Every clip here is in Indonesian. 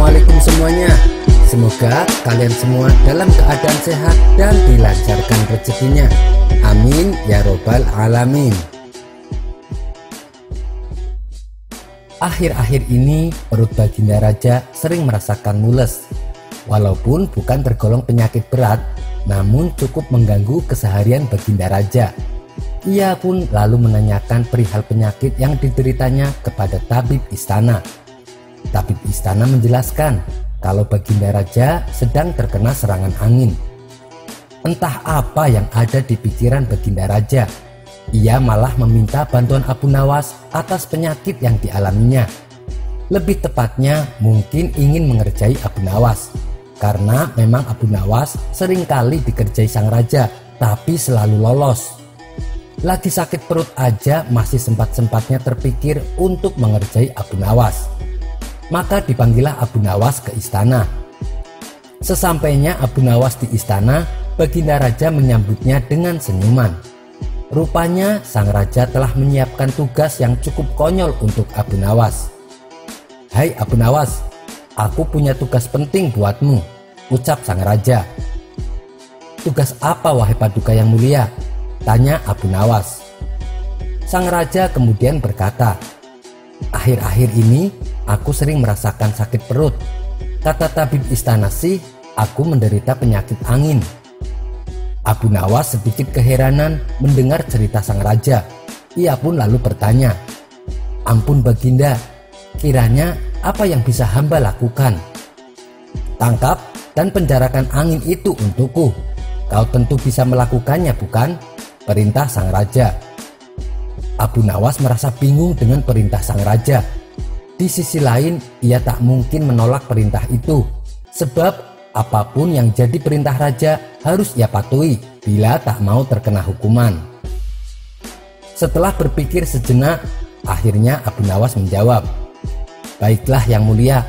Assalamualaikum semuanya. Semoga kalian semua dalam keadaan sehat dan dilancarkan rezekinya. Amin ya robbal alamin. Akhir-akhir ini perut Baginda Raja sering merasakan mules. Walaupun bukan tergolong penyakit berat, namun cukup mengganggu keseharian Baginda Raja. Ia pun lalu menanyakan perihal penyakit yang dideritanya kepada tabib istana. Tabib istana menjelaskan kalau Baginda Raja sedang terkena serangan angin. Entah apa yang ada di pikiran Baginda Raja. Ia malah meminta bantuan Abu Nawas atas penyakit yang dialaminya. Lebih tepatnya mungkin ingin mengerjai Abu Nawas, karena memang Abu Nawas seringkali dikerjai sang raja tapi selalu lolos. Lagi sakit perut aja masih sempat-sempatnya terpikir untuk mengerjai Abu Nawas. Maka dipanggillah Abu Nawas ke istana. Sesampainya Abu Nawas di istana, Baginda Raja menyambutnya dengan senyuman. Rupanya sang raja telah menyiapkan tugas yang cukup konyol untuk Abu Nawas. "Hai Abu Nawas, aku punya tugas penting buatmu," ucap sang raja. "Tugas apa wahai Paduka yang mulia?" tanya Abu Nawas. Sang raja kemudian berkata, "Akhir-akhir ini aku sering merasakan sakit perut. Kata tabib istana sih, aku menderita penyakit angin." Abu Nawas sedikit keheranan mendengar cerita sang raja. Ia pun lalu bertanya, "Ampun Baginda, kiranya apa yang bisa hamba lakukan?" "Tangkap dan penjarakan angin itu untukku. Kau tentu bisa melakukannya, bukan?" perintah sang raja. Abu Nawas merasa bingung dengan perintah sang raja. Di sisi lain, ia tak mungkin menolak perintah itu, sebab apapun yang jadi perintah raja harus ia patuhi bila tak mau terkena hukuman. Setelah berpikir sejenak, akhirnya Abu Nawas menjawab, "Baiklah yang mulia,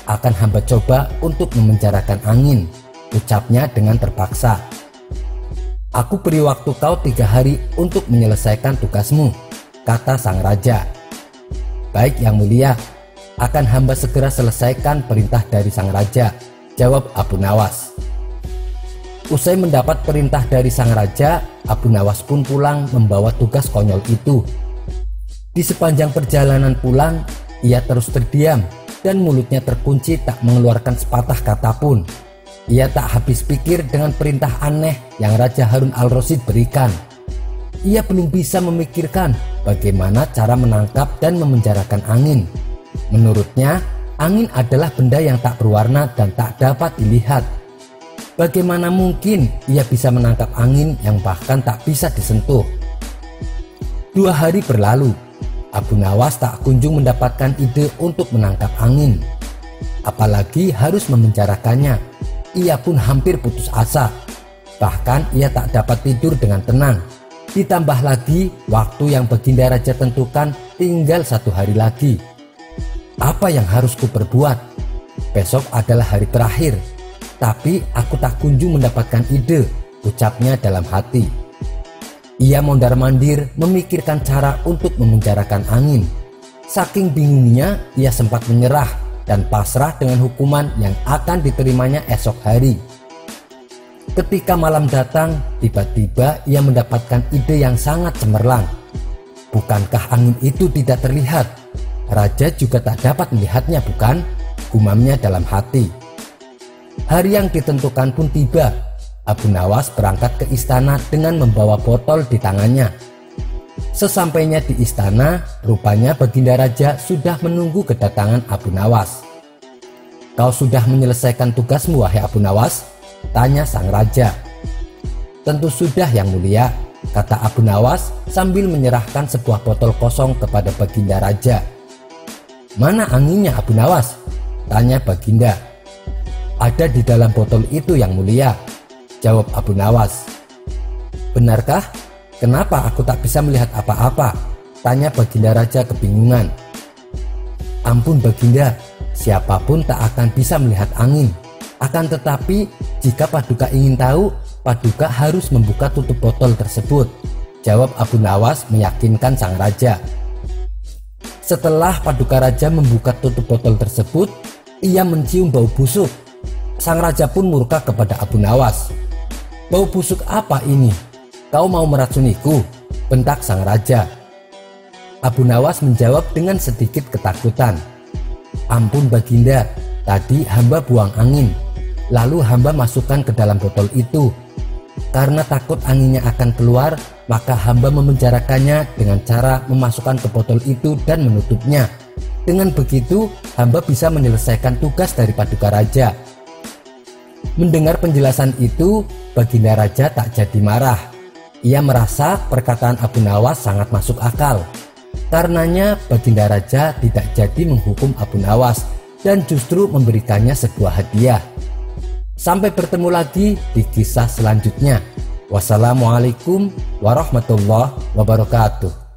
akan hamba coba untuk memenjarakan angin," ucapnya dengan terpaksa. "Aku beri waktu kau 3 hari untuk menyelesaikan tugasmu," kata sang raja. "Baik yang mulia, akan hamba segera selesaikan perintah dari sang raja," jawab Abu Nawas. Usai mendapat perintah dari sang raja, Abu Nawas pun pulang membawa tugas konyol itu. Di sepanjang perjalanan pulang, ia terus terdiam dan mulutnya terkunci tak mengeluarkan sepatah kata pun. Ia tak habis pikir dengan perintah aneh yang Raja Harun al-Rasyid berikan. Ia belum bisa memikirkan bagaimana cara menangkap dan memenjarakan angin. Menurutnya, angin adalah benda yang tak berwarna dan tak dapat dilihat. Bagaimana mungkin ia bisa menangkap angin yang bahkan tak bisa disentuh? 2 hari berlalu, Abu Nawas tak kunjung mendapatkan ide untuk menangkap angin. Apalagi harus memenjarakannya. Ia pun hampir putus asa. Bahkan ia tak dapat tidur dengan tenang. Ditambah lagi waktu yang Baginda Raja tentukan tinggal 1 hari lagi. Apa yang harus kuperbuat? Besok adalah hari terakhir. Tapi aku tak kunjung mendapatkan ide, ucapnya dalam hati. Ia mondar-mandir memikirkan cara untuk memenjarakan angin. Saking bingungnya, ia sempat menyerah dan pasrah dengan hukuman yang akan diterimanya esok hari. Ketika malam datang, tiba-tiba ia mendapatkan ide yang sangat cemerlang. Bukankah angin itu tidak terlihat? Raja juga tak dapat melihatnya, bukan? Gumamnya dalam hati. Hari yang ditentukan pun tiba. Abu Nawas berangkat ke istana dengan membawa botol di tangannya. Sesampainya di istana, rupanya Baginda Raja sudah menunggu kedatangan Abu Nawas. "Kau sudah menyelesaikan tugasmu wahai Abu Nawas?" tanya sang raja. "Tentu sudah yang mulia," kata Abu Nawas sambil menyerahkan sebuah botol kosong kepada Baginda Raja. "Mana anginnya Abu Nawas?" tanya Baginda. "Ada di dalam botol itu yang mulia," jawab Abu Nawas. "Benarkah? Kenapa aku tak bisa melihat apa-apa?" tanya Baginda Raja kebingungan. "Ampun Baginda, siapapun tak akan bisa melihat angin. Akan tetapi jika Paduka ingin tahu, Paduka harus membuka tutup botol tersebut," jawab Abu Nawas meyakinkan sang raja. Setelah Paduka Raja membuka tutup botol tersebut, Ia mencium bau busuk. Sang raja pun murka kepada Abu Nawas. "Bau busuk apa ini? Kau mau meracuniku?" bentak sang raja. Abu Nawas menjawab dengan sedikit ketakutan. "Ampun Baginda, tadi hamba buang angin. Lalu hamba masukkan ke dalam botol itu. Karena takut anginnya akan keluar, maka hamba memenjarakannya dengan cara memasukkan ke botol itu dan menutupnya. Dengan begitu, hamba bisa menyelesaikan tugas dari Paduka Raja." Mendengar penjelasan itu, Baginda Raja tak jadi marah. Ia merasa perkataan Abu Nawas sangat masuk akal. Karenanya Baginda Raja tidak jadi menghukum Abu Nawas dan justru memberikannya sebuah hadiah. Sampai bertemu lagi di kisah selanjutnya. Wassalamualaikum warahmatullahi wabarakatuh.